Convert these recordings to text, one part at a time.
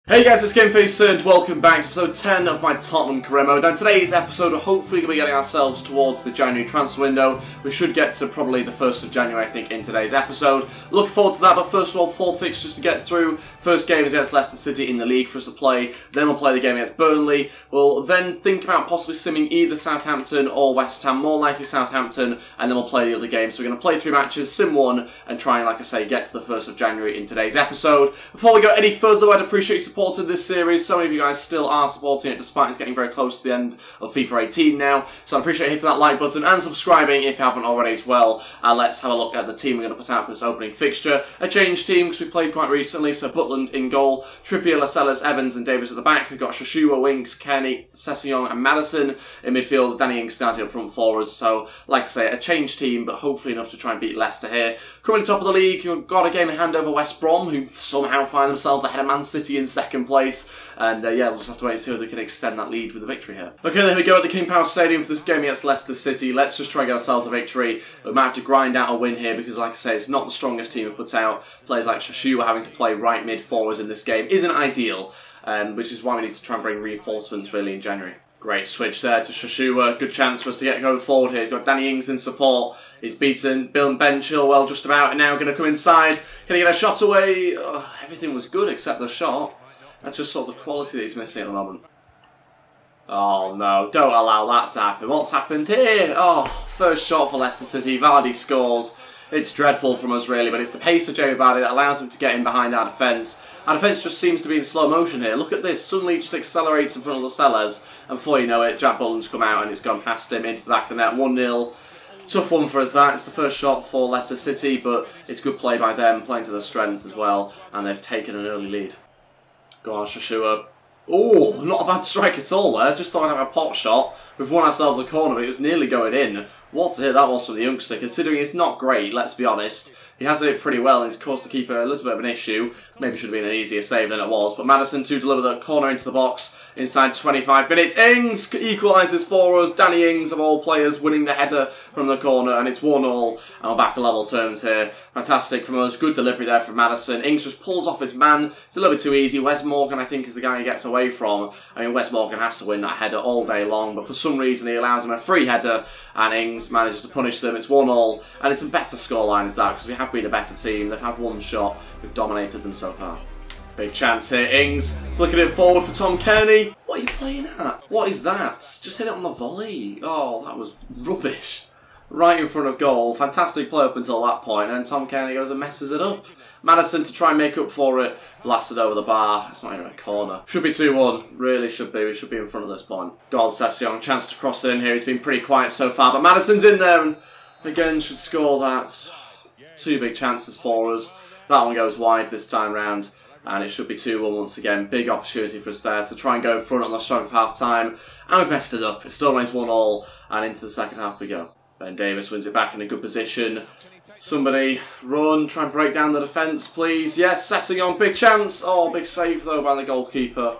Hey guys, it's Gameface and welcome back to episode 10 of my Tottenham career mode. And today's episode, we're hopefully going to be getting ourselves towards the January transfer window. We should get to probably the 1st of January, I think, in today's episode. Looking forward to that, but first of all, 4 fixtures to get through. First game is against Leicester City in the league for us to play. Then we'll play the game against Burnley. We'll then think about possibly simming either Southampton or West Ham, more likely Southampton, and then we'll play the other game. So we're going to play 3 matches, sim 1, and try and, like I say, get to the 1st of January in today's episode. Before we go any further, I'd appreciate your support in this series. So many of you guys still are supporting it despite us getting very close to the end of FIFA 18 now. So I appreciate hitting that like button and subscribing if you haven't already as well. And let's have a look at the team we're going to put out for this opening fixture. A changed team because we played quite recently. So Butland in goal, Trippier, Lascelles, Evans and Davis at the back. We've got Shashua, Winks, Kearney, Sessegnon and Madison. In midfield, Danny Ings starting up front for us. So like I say, a changed team, but hopefully enough to try and beat Leicester here. Currently top of the league, you've got a game in hand over West Brom, who somehow find themselves ahead of Man City in 2nd place. And yeah, we'll just have to wait and see whether we can extend that lead with a victory here. Okay, there we go at the King Power Stadium for this game against Leicester City. Let's just try and get ourselves a victory. We might have to grind out a win here because, like I say, it's not the strongest team we put out. Players like Shashua having to play right mid for us in this game isn't ideal, which is why we need to try and bring reinforcements really in January. Great switch there to Shashua. Good chance for us to get going forward here. He's got Danny Ings in support. He's beaten Ben Chilwell just about, and now going to come inside. Can he get a shot away? Oh, everything was good except the shot. That's just sort of the quality that he's missing at the moment. Oh no, don't allow that to happen. What's happened here? Oh, first shot for Leicester City. Vardy scores. It's dreadful from us really, but it's the pace of Jamie Vardy that allows him to get in behind our defence. Our defence just seems to be in slow motion here. Look at this, suddenly he just accelerates in front of Lascelles, and before you know it, Jack Bullen's come out and it's gone past him into the back of the net. 1-0. Tough one for us that. It's the first shot for Leicester City, but it's good play by them, playing to their strengths as well, and they've taken an early lead. Go on, Shashua. Oh, not a bad strike at all there. Just thought I'd have a pot shot. We've won ourselves a corner, but it was nearly going in. What a hit that was from the youngster, considering it's not great, let's be honest. He has done it pretty well and he's caused the keeper a little bit of an issue. Maybe should have been an easier save than it was. But Madison to deliver the corner into the box inside 25 minutes. Ings equalises for us. Danny Ings, of all players, winning the header from the corner. And it's 1-0. And we're back at level terms here. Fantastic from us. Good delivery there from Madison. Ings just pulls off his man. It's a little bit too easy. Wes Morgan, I think, is the guy he gets away from. I mean, Wes Morgan has to win that header all day long. But for some reason, he allows him a free header. And Ings manages to punish them. It's 1-0. And it's a better scoreline as that because we have been a better team. They've had one shot. We've dominated them so far. Big chance here. Ings flicking it forward for Tom Kearney. What are you playing at? What is that? Just hit it on the volley. Oh, that was rubbish. Right in front of goal. Fantastic play up until that point. And Tom Kearney goes and messes it up. Madison to try and make up for it. Blasted over the bar. It's not even a corner. Should be 2-1. Really should be. We should be in front at this point. Go on, Sessegnon. Chance to cross in here. He's been pretty quiet so far. But Madison's in there and again should score that. 2 big chances for us. That one goes wide this time round. And it should be 2-1 once again. Big opportunity for us there to try and go in front on the stroke of half time. And we've messed it up. It still remains 1-1. And into the second half we go. Ben Davis wins it back in a good position. Somebody run, try and break down the defence, please. Yes, Sessegnon, big chance. Oh, big save though by the goalkeeper.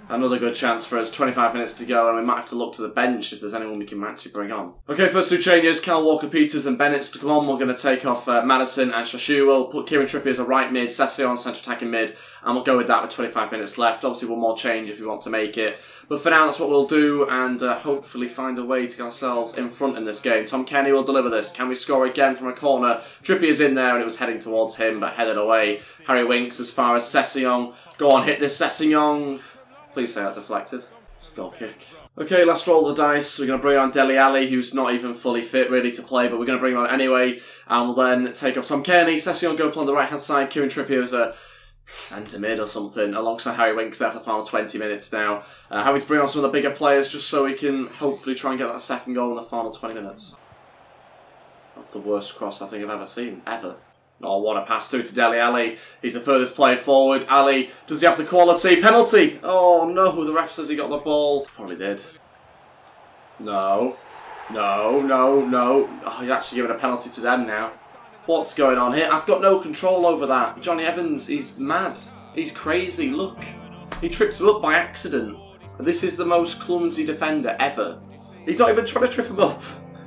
Another good chance for us, 25 minutes to go, and we might have to look to the bench if there's anyone we can actually bring on. Okay, first 2 changes, Cal Walker-Peters and Bennett's to come on. We're going to take off Madison and Shashua. We'll put Kieran Trippier as a right mid, Sessegnon centre attacking mid, and we'll go with that with 25 minutes left. Obviously one more change if we want to make it. But for now, that's what we'll do, and hopefully find a way to get ourselves in front in this game. Tom Kearney will deliver this. Can we score again from a corner? Trippier's in there, and it was heading towards him, but headed away. Harry Winks as far as Sessegnon. Go on, hit this, Sessegnon. Please say that deflected. It's a goal kick. Okay, last roll of the dice. We're going to bring on Dele Alli, who's not even fully fit really to play, but we're going to bring him on anyway. And we'll then take off Tom Kearney. Sessegnon go play on the right-hand side. Kieran Trippier as a centre mid or something, alongside Harry Winks there for the final 20 minutes now. Having to bring on some of the bigger players just so we can hopefully try and get that second goal in the final 20 minutes. That's the worst cross I think I've ever seen, ever. Oh, what a pass through to Dele Alli. He's the furthest player forward. Ali, does he have the quality? Penalty! Oh no, the ref says he got the ball. Probably did. No. No, no, no. Oh, he's actually giving a penalty to them now. What's going on here? I've got no control over that. Johnny Evans, he's mad. He's crazy, look. He trips him up by accident. This is the most clumsy defender ever. He's not even trying to trip him up.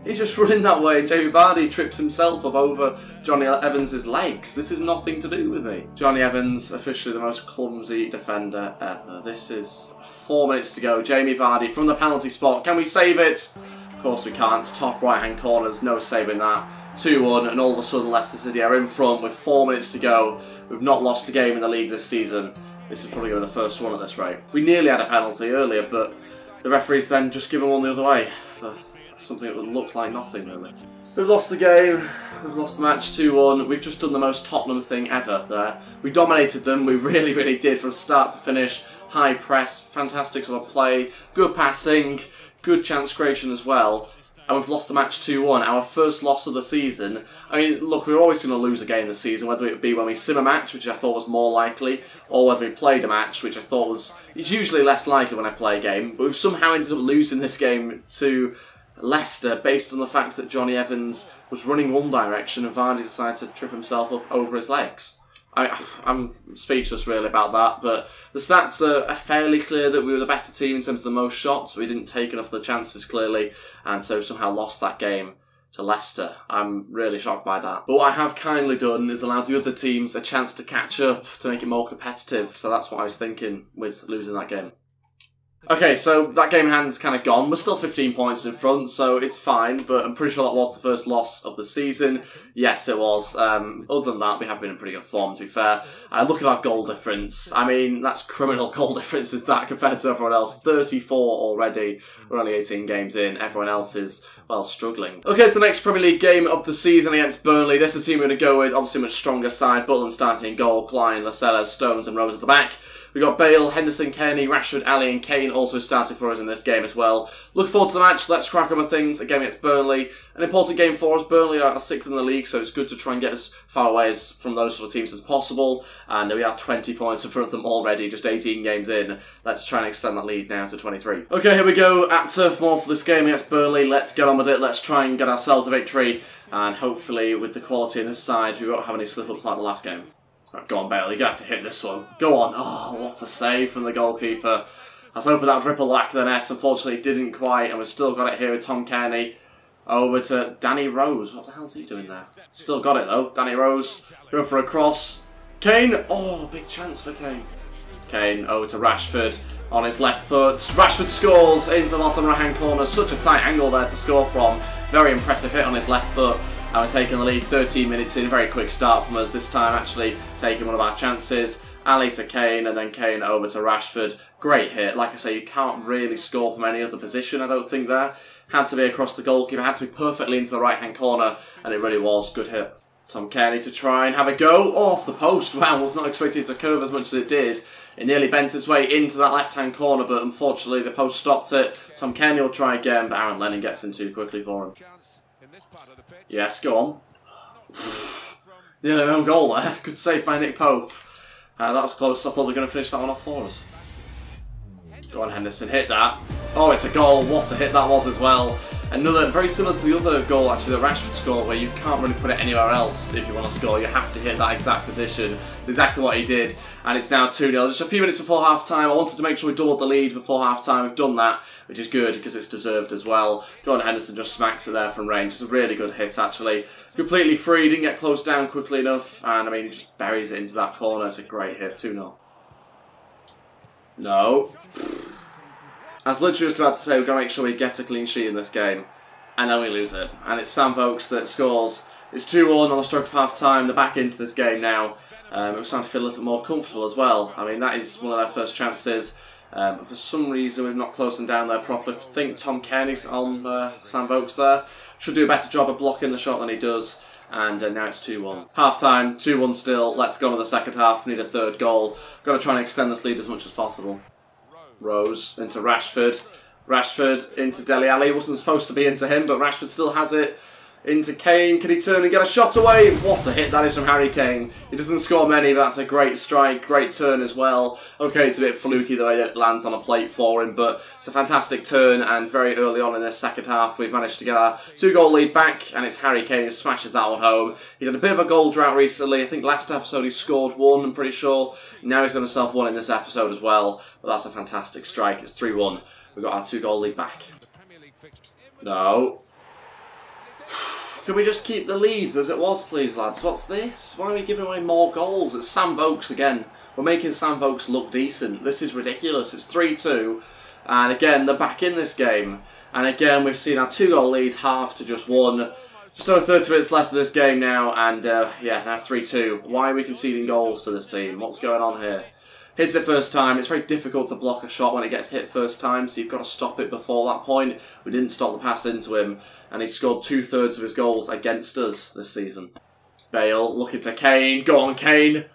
He's just running that way and Jamie Vardy trips himself up over Johnny Evans' legs. This is nothing to do with me. Johnny Evans, officially the most clumsy defender ever. This is 4 minutes to go. Jamie Vardy from the penalty spot. Can we save it? Of course we can't. It's top right-hand corners. No saving that. 2-1, and all of a sudden Leicester City are in front with 4 minutes to go. We've not lost a game in the league this season. This is probably going to be the first one at this rate. We nearly had a penalty earlier, but the referee's then just given one the other way for something that would look like nothing, really. We've lost the game. We've lost the match 2-1. We've just done the most Tottenham thing ever there. We dominated them. We really, really did from start to finish. High press, fantastic sort of play, good passing, good chance creation as well. And we've lost the match 2-1, our first loss of the season. I mean, look, we're always going to lose a game this season, whether it be when we sim a match, which I thought was more likely, or whether we played a match, which I thought was... It's usually less likely when I play a game, but we've somehow ended up losing this game to Leicester based on the fact that Johnny Evans was running one direction and Vardy decided to trip himself up over his legs. I'm speechless really about that, but the stats are fairly clear that we were the better team in terms of the most shots. We didn't take enough of the chances clearly, and so somehow lost that game to Leicester. I'm really shocked by that. But what I have kindly done is allowed the other teams a chance to catch up to make it more competitive, so that's what I was thinking with losing that game. Okay, so that game in hand's kind of gone. We're still 15 points in front, so it's fine, but I'm pretty sure that was the first loss of the season. Yes, it was. Other than that, we have been in pretty good form, to be fair. Look at our goal difference. I mean, that's criminal goal difference, is that, compared to everyone else. 34 already. We're only 18 games in. Everyone else is, well, struggling. Okay, it's the next Premier League game of the season against Burnley. This is the team we're going to go with. Obviously, a much stronger side. Butland starting in goal. Klein, Lascelles, Stones and Rose at the back. We've got Bale, Henderson, Kearney, Rashford, Ali and Kane also started for us in this game as well. Look forward to the match. Let's crack on with things. A game against Burnley. An important game for us. Burnley are 6th in the league, so it's good to try and get as far away from those sort of teams as possible. And we are 20 points in front of them already, just 18 games in. Let's try and extend that lead now to 23. Okay, here we go at Turf Moor for this game against Burnley. Let's get on with it. Let's try and get ourselves a victory. And hopefully, with the quality in this side, we won't have any slip-ups like the last game. Right, go on, Bale, you're going to have to hit this one. Go on. Oh, what a save from the goalkeeper. I was hoping that would ripple back the net. Unfortunately, it didn't quite, and we've still got it here with Tom Kearney. Over to Danny Rose. What the hell's he doing there? Still got it, though. Danny Rose, going for a cross. Kane. Oh, big chance for Kane. Kane over to Rashford on his left foot. Rashford scores into the bottom right-hand corner. Such a tight angle there to score from. Very impressive hit on his left foot. And we're taking the lead 13 minutes in. Very quick start from us this time, actually taking one of our chances. Ali to Kane, and then Kane over to Rashford. Great hit. Like I say, you can't really score from any other position, I don't think, there. Had to be across the goalkeeper, had to be perfectly into the right-hand corner, and it really was. Good hit. Tom Kearney to try and have a go. Oh, off the post. Wow, was not expecting it to curve as much as it did. It nearly bent its way into that left-hand corner, but unfortunately the post stopped it. Tom Kearney will try again, but Aaron Lennon gets in too quickly for him. Yes, go on. Nearly an own goal there. Good save by Nick Pope. That was close. I thought they were going to finish that one off for us. Go on, Henderson. Hit that. Oh, it's a goal. What a hit that was as well. Another, very similar to the other goal, actually, that Rashford scored, where you can't really put it anywhere else if you want to score. You have to hit that exact position. It's exactly what he did. And it's now 2-0. Just a few minutes before half-time. I wanted to make sure we doubled the lead before half-time. We've done that, which is good because it's deserved as well. Jordan Henderson just smacks it there from range. It's a really good hit, actually. Completely free. Didn't get closed down quickly enough. And, I mean, he just buries it into that corner. It's a great hit. 2-0. No. I was literally just about to say we're going to make sure we get a clean sheet in this game, and then we lose it. And it's Sam Vokes that scores. It's 2-1 on the stroke of half-time. They're back into this game now. We're starting to feel a little more comfortable as well. I mean, that is one of their first chances. For some reason, we've not closed them down there properly. I think Tom Kearney's on Sam Vokes there. Should do a better job of blocking the shot than he does. And now it's 2-1. Half-time, 2-1 still. Let's go on with the second half. We need a third goal. Got to try and extend this lead as much as possible. Rose into Rashford. Rashford into Dele Alli. Wasn't supposed to be into him, but Rashford still has it. Into Kane. Can he turn and get a shot away? What a hit that is from Harry Kane. He doesn't score many, but that's a great strike. Great turn as well. Okay, it's a bit fluky the way it lands on a plate for him, but it's a fantastic turn, and very early on in this second half, we've managed to get our 2-goal lead back, and it's Harry Kane who smashes that one home. He's had a bit of a goal drought recently. I think last episode he scored one, I'm pretty sure. Now he's going to self one in this episode as well, but that's a fantastic strike. It's 3-1. We've got our 2-goal lead back. No. Can we just keep the lead as it was, please, lads? What's this? Why are we giving away more goals? It's Sam Vokes again. We're making Sam Vokes look decent. This is ridiculous. It's 3-2. And again, they're back in this game. And again, we've seen our 2-goal lead halved to just 1. Just over 30 minutes left of this game now. And yeah, now 3-2. Why are we conceding goals to this team? What's going on here? Hits it first time. It's very difficult to block a shot when it gets hit first time, so you've got to stop it before that point. We didn't stop the pass into him, and he scored 2/3 of his goals against us this season. Bale looking to Kane. Go on, Kane.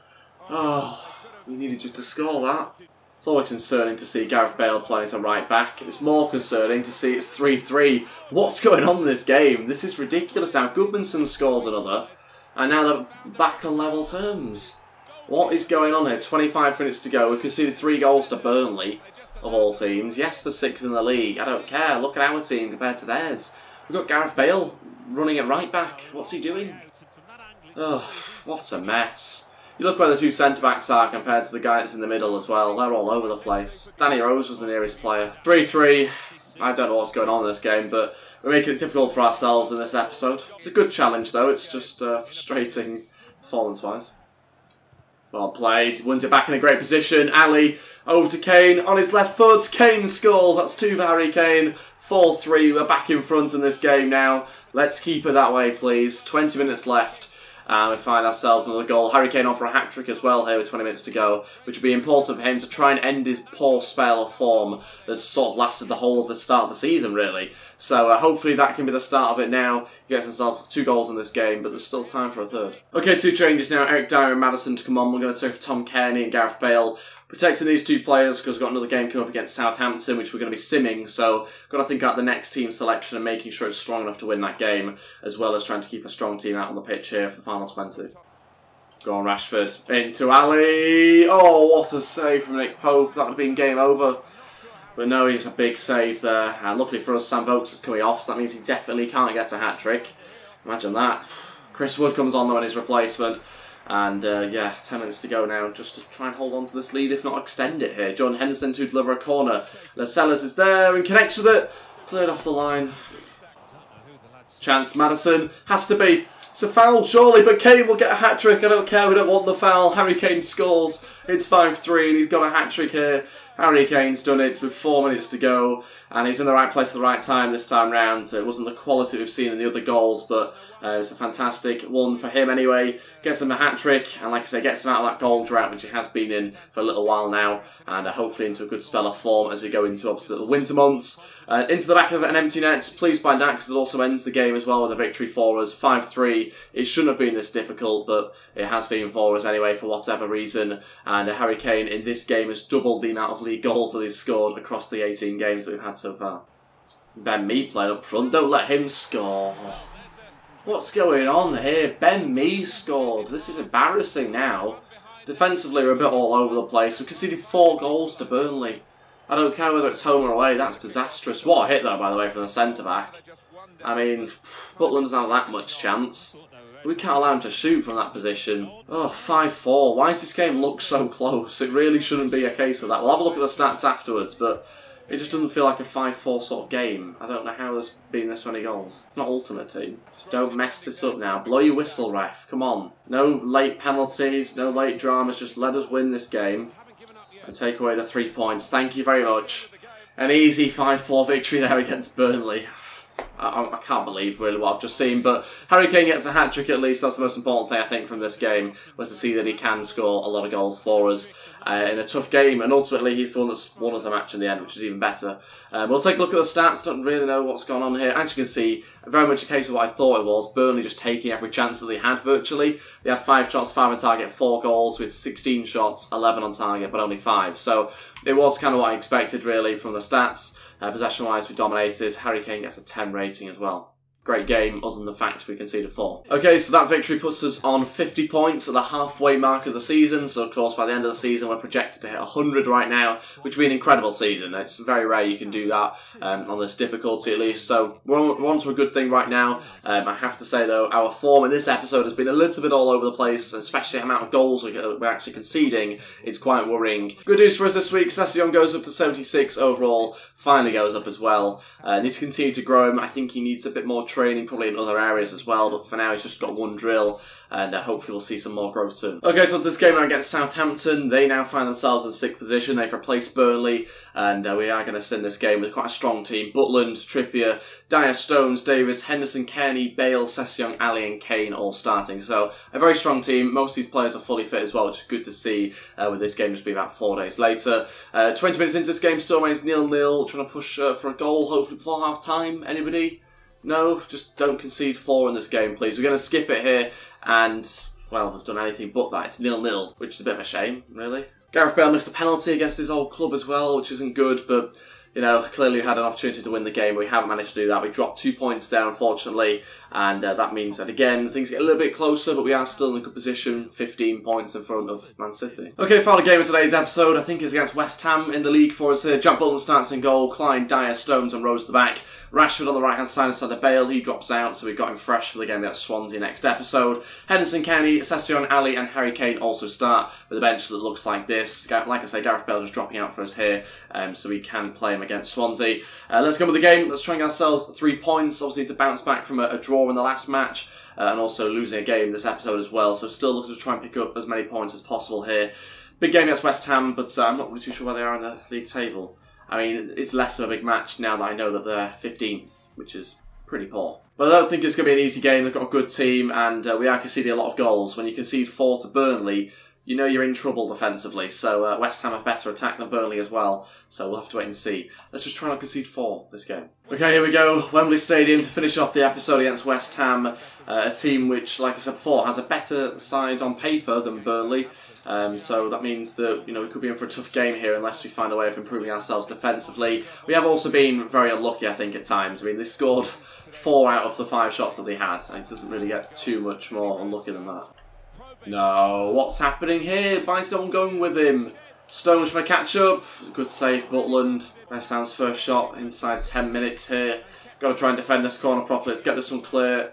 Oh, we needed you to score that. It's always concerning to see Gareth Bale playing as a right back. It's more concerning to see it's 3-3. What's going on in this game? This is ridiculous now. Goodmanson scores another, and now they're back on level terms. What is going on here? 25 minutes to go. We've conceded 3 goals to Burnley, of all teams. Yes, they're 6th in the league. I don't care. Look at our team compared to theirs. We've got Gareth Bale running at right back. What's he doing? Oh, what a mess. You look where the 2 centre-backs are compared to the guy that's in the middle as well. They're all over the place. Danny Rose was the nearest player. 3-3. I don't know what's going on in this game, but we're making it difficult for ourselves in this episode. It's a good challenge, though. It's just frustrating performance-wise. Well played, wins it back in a great position. Ali over to Kane on his left foot. Kane scores. That's 2 for Harry Kane. 4-3. We're back in front in this game now. Let's keep it that way, please. 20 minutes left. And we find ourselves another goal. Harry Kane on for a hat-trick as well here with 20 minutes to go, which would be important for him to try and end his poor spell of form that's sort of lasted the whole of the start of the season, really. So hopefully that can be the start of it now. He gets himself 2 goals in this game, but there's still time for a 3rd. Okay, 2 changes now. Eric Dyer and Maddison to come on. We're going to take for Tom Kearney and Gareth Bale. Protecting these 2 players because we've got another game coming up against Southampton, which we're going to be simming, so got to think about the next team selection and making sure it's strong enough to win that game, as well as trying to keep a strong team out on the pitch here for the final 20. Go on, Rashford. Into Ali. Oh, what a save from Nick Pope. That would have been game over. But no, he's a big save there. And luckily for us, Sam Vokes is coming off, so that means he definitely can't get a hat-trick. Imagine that. Chris Wood comes on though in his replacement. And yeah, 10 minutes to go now, just to try and hold on to this lead, if not extend it here. John Henderson to deliver a corner. Lascelles is there and connects with it. Cleared off the line. Chance, Maddison. Has to be. It's a foul, surely, but Kane will get a hat-trick. I don't care, we don't want the foul. Harry Kane scores. It's 5-3 and he's got a hat-trick here. Harry Kane's done it with 4 minutes to go, and he's in the right place at the right time this time round. It wasn't the quality we've seen in the other goals, but it's a fantastic one for him anyway. Gets him a hat-trick, and like I say, gets him out of that goal drought, which he has been in for a little while now, and hopefully into a good spell of form as we go into, obviously, the winter months. Into the back of an empty net, pleased by that, because it also ends the game as well with a victory for us. 5-3. It shouldn't have been this difficult, but it has been for us anyway, for whatever reason. And Harry Kane in this game has doubled the amount of league goals that he's scored across the 18 games that we've had so far. Ben Mee playing up front. Don't let him score. What's going on here? Ben Mee scored. This is embarrassing now. Defensively, we're a bit all over the place. We conceded 4 goals to Burnley. I don't care whether it's home or away, that's disastrous. What a hit though, by the way, from the centre-back. I mean, Butland doesn't have that much chance. We can't allow him to shoot from that position. Oh, 5-4. Why does this game look so close? It really shouldn't be a case of that. We'll have a look at the stats afterwards, but it just doesn't feel like a 5-4 sort of game. I don't know how there's been this many goals. It's not Ultimate Team. Just don't mess this up now. Blow your whistle, ref. Come on. No late penalties, no late dramas. Just let us win this game and take away the 3 points. Thank you very much. An easy 5-4 victory there against Burnley. I can't believe really what I've just seen, but Harry Kane gets a hat-trick at least. That's the most important thing I think from this game, was to see that he can score a lot of goals for us in a tough game, and ultimately he's the one that's won us a match in the end, which is even better. We'll take a look at the stats. Don't really know what's going on here. As you can see, very much a case of what I thought it was. Burnley just taking every chance that they had virtually. They had 5 shots, 5 on target, 4 goals, with 16 shots, 11 on target, but only 5. So it was kind of what I expected really from the stats. Possession-wise, we dominated. Harry Kane gets a 10 rating as well. Great game, other than the fact we conceded 4. Okay, so that victory puts us on 50 points at the halfway mark of the season. So, of course, by the end of the season, we're projected to hit 100 right now, which would be an incredible season. It's very rare you can do that on this difficulty, at least. So, we're on to a good thing right now. I have to say, though, our form in this episode has been a little bit all over the place, especially the amount of goals we're actually conceding. It's quite worrying. Good news for us this week. Session goes up to 76 overall. Finally goes up as well. Need to continue to grow him. I think he needs a bit more training, probably in other areas as well, but for now he's just got one drill, and hopefully we'll see some more growth soon. Okay, so to this game now against Southampton, they now find themselves in 6th position. They've replaced Burnley, and we are going to send this game with quite a strong team. Butland, Trippier, Dyer, Stones, Davis, Henderson, Kearney, Bale, Sessegnon, Ali and Kane all starting. So a very strong team. Most of these players are fully fit as well, which is good to see with this game just being about 4 days later. 20 minutes into this game, still remains 0-0, trying to push for a goal, hopefully before half-time. Anybody? No? Just don't concede 4 in this game, please. We're going to skip it here, and, well, we've done anything but that. It's 0-0, which is a bit of a shame, really. Gareth Bale missed a penalty against his old club as well, which isn't good, but you know, clearly we had an opportunity to win the game. We haven't managed to do that. We dropped 2 points there, unfortunately, and that means that, again, things get a little bit closer, but we are still in a good position, 15 points in front of Man City. Okay, final game of today's episode, I think, is against West Ham in the league for us here. Jack Butland starts in goal, Klein, Dyer, Stones and Rose at the back. Rashford on the right-hand side instead of Bale. He drops out, so we've got him fresh for the game against Swansea next episode. Henderson, Kearney, Sessegnon, Ali and Harry Kane also start with a bench that looks like this. Like I say, Gareth Bale just dropping out for us here, so we can play him against Swansea. Let's go with the game. Let's try and get ourselves 3 points, obviously to bounce back from a draw in the last match, and also losing a game this episode as well. So still looking to try and pick up as many points as possible here. Big game against West Ham, but I'm not really too sure where they are in the league table. I mean, it's less of a big match now that I know that they're 15th, which is pretty poor. But I don't think it's going to be an easy game. They've got a good team, and we are conceding a lot of goals. When you concede 4 to Burnley, you know you're in trouble defensively. So West Ham have better attack than Burnley as well, so we'll have to wait and see. Let's just try not to concede 4 this game. Okay, here we go. Wembley Stadium to finish off the episode against West Ham, a team which, like I said before, has a better side on paper than Burnley. So that means that, you know, we could be in for a tough game here unless we find a way of improving ourselves defensively. We have also been very unlucky, I think, at times. I mean, they scored 4 out of the 5 shots that they had. It doesn't really get too much more unlucky than that. No, what's happening here? Bystone going with him. Stones trying to catch up. Good save, Butland. West Ham's first shot inside 10 minutes here. Got to try and defend this corner properly. Let's get this one clear.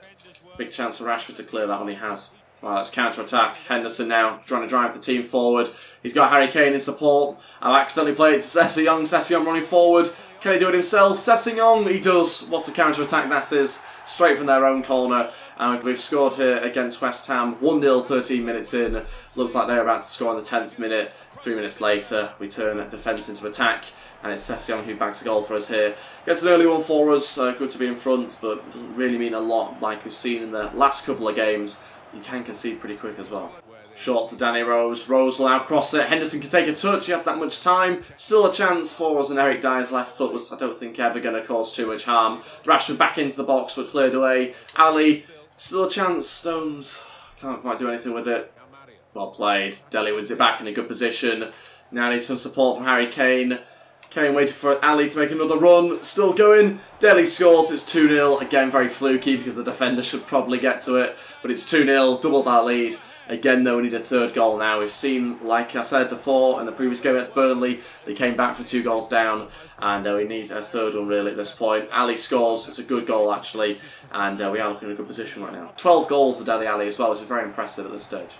Big chance for Rashford to clear that one. He has. Right, let's counter-attack. Henderson now trying to drive the team forward. He's got Harry Kane in support. I've accidentally played it to Sessegnon. Sessegnon running forward. Can he do it himself? Sessegnon, he does. What a counter-attack that is. Straight from their own corner. And we've scored here against West Ham. 1-0, 13 minutes in. Looks like they're about to score in the 10th minute. 3 minutes later, we turn defence into attack. And it's Sessegnon who bags a goal for us here. Gets an early one for us. Good to be in front, but doesn't really mean a lot like we've seen in the last couple of games. You can concede pretty quick as well. Short to Danny Rose. Rose will now cross it. Henderson can take a touch. He had that much time. Still a chance for us, and Eric Dyer's left foot was, I don't think, ever going to cause too much harm. Rashford back into the box, but cleared away. Ali, still a chance. Stones can't quite do anything with it. Well played. Dele wins it back in a good position. Now needs some support from Harry Kane. Kane waiting for Ali to make another run. Still going. Dele scores. It's 2-0. Again, very fluky because the defender should probably get to it. But it's 2-0. Doubled that lead. Again, though, we need a 3rd goal now. We've seen, like I said before, in the previous game against Burnley, they came back from 2 goals down. And we need a 3rd one, really, at this point. Ali scores. It's a good goal, actually. And we are looking in a good position right now. 12 goals for Dele Alli as well, which is very impressive at this stage.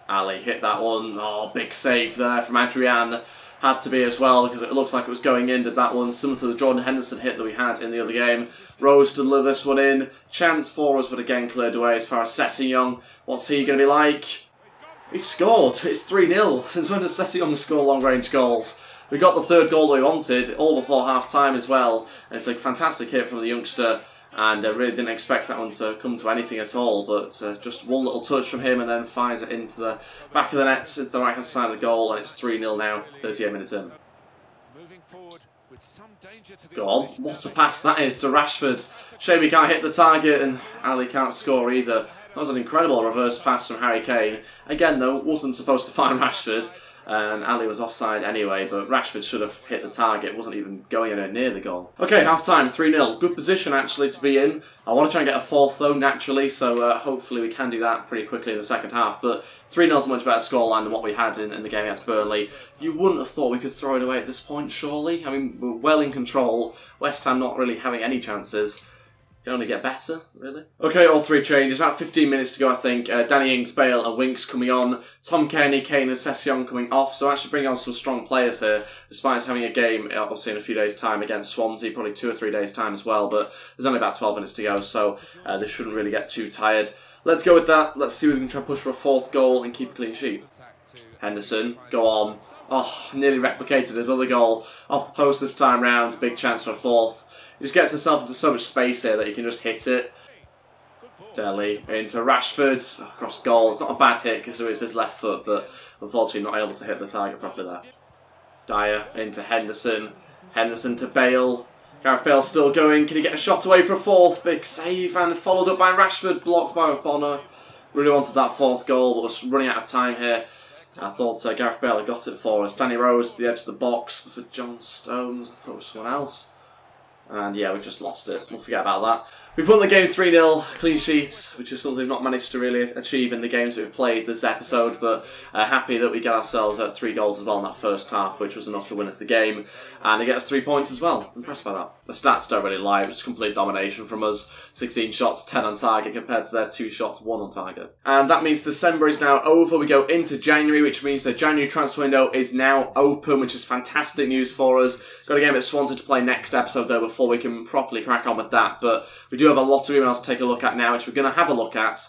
Ali hit that one. Oh, big save there from Adrian. Had to be as well because it looks like it was going in. Did that one similar to the Jordan Henderson hit that we had in the other game. Rose to deliver this one in. Chance for us, but again cleared away as far as Sessegnon. What's he going to be like? He scored. It's 3-0. Since when does Sessegnon score long-range goals? We got the 3rd goal that we wanted, all before half-time as well. And it's a fantastic hit from the youngster. And I really didn't expect that one to come to anything at all, but just one little touch from him and then fires it into the back of the net, into the right-hand side of the goal, and it's 3-0 now, 38 minutes in. Go on, what a pass that is to Rashford. Shame he can't hit the target and Ali can't score either. That was an incredible reverse pass from Harry Kane. Again though, wasn't supposed to find Rashford. And Ali was offside anyway, but Rashford should have hit the target. Wasn't even going anywhere near the goal. Okay, half-time, 3-0. Good position, actually, to be in. I want to try and get a 4th, though, naturally, so hopefully we can do that pretty quickly in the second half. But 3-0 is a much better scoreline than what we had in the game against Burnley. You wouldn't have thought we could throw it away at this point, surely? I mean, we're well in control. West Ham not really having any chances. Can only get better, really. Okay, all three changes. About 15 minutes to go, I think. Danny Ings, Bale and Winks coming on. Tom Kenny, Kane and Session coming off. So actually bringing on some strong players here, despite having a game, obviously, in a few days' time against Swansea, probably 2 or 3 days' time as well. But there's only about 12 minutes to go, so they shouldn't really get too tired. Let's go with that. Let's see if we can try and push for a 4th goal and keep a clean sheet. Henderson, go on. Oh, nearly replicated his other goal. Off the post this time round. Big chance for a 4th. He just gets himself into so much space here that he can just hit it. Dele into Rashford. Across goal. It's not a bad hit because it's his left foot, but unfortunately not able to hit the target properly there. Dyer into Henderson. Henderson to Bale. Gareth Bale still going. Can he get a shot away for a 4th? Big save and followed up by Rashford. Blocked by Bonner. Really wanted that 4th goal, but was running out of time here. I thought Gareth Bale had got it for us. Danny Rose to the edge of the box for John Stones. I thought it was someone else. And yeah, we just lost it. We'll forget about that. We've won the game 3-0, clean sheet, which is something we've not managed to really achieve in the games we've played this episode, but happy that we get ourselves 3 goals as well in that first half, which was enough to win us the game, and to get us 3 points as well. Impressed by that. The stats don't really lie, it was complete domination from us. 16 shots, 10 on target, compared to their 2 shots, 1 on target. And that means December is now over. We go into January, which means the January transfer window is now open, which is fantastic news for us. Got a game at Swansea to play next episode, though, before we can properly crack on with that, but we do have a lot of emails to take a look at now, which we're going to have a look at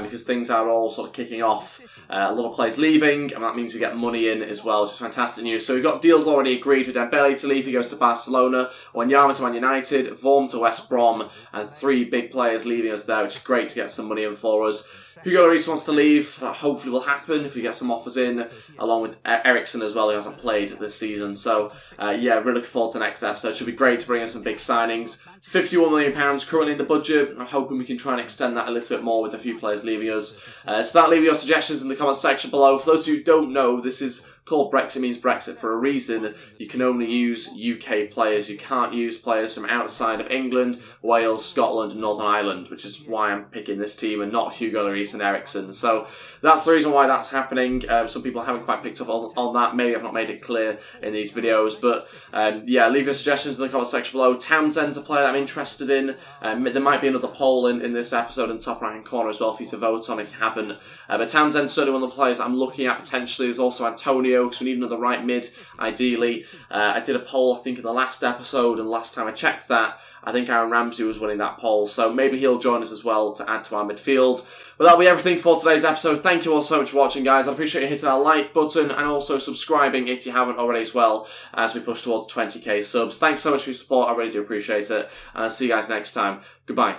because things are all sort of kicking off. A lot of players leaving, and that means we get money in as well, which is fantastic news. So we've got deals already agreed with Dembele to leave. He goes to Barcelona, Wanyama to Man United, Vorm to West Brom, and 3 big players leaving us there, which is great to get some money in for us. Hugo Lloris wants to leave. That hopefully will happen if we get some offers in, along with Eriksen as well, who hasn't played this season. So, yeah, really looking forward to next episode. Should be great to bring in some big signings. £51 million currently in the budget. I'm hoping we can try and extend that a little bit more with a few players leaving us. Start leaving your suggestions in the comments section below. For those who don't know, this is called Brexit Means Brexit for a reason. You can only use UK players. You can't use players from outside of England, Wales, Scotland, Northern Ireland, which is why I'm picking this team and not Hugo Lloris and Eriksen. So that's the reason why that's happening. Some people haven't quite picked up on that. Maybe I've not made it clear in these videos. But yeah, leave your suggestions in the comment section below. Townsend's a player that I'm interested in. There might be another poll in this episode in the top right hand corner as well for you to vote on if you haven't. But Townsend's certainly one of the players I'm looking at potentially. There's also Antonio, because we need another right mid, ideally. I did a poll, I think, in the last episode, and last time I checked that, I think Aaron Ramsey was winning that poll, so maybe he'll join us as well to add to our midfield. But that'll be everything for today's episode. Thank you all so much for watching, guys. I appreciate you hitting that like button and also subscribing if you haven't already as well, as we push towards 20k subs. Thanks so much for your support, I really do appreciate it, and I'll see you guys next time. Goodbye.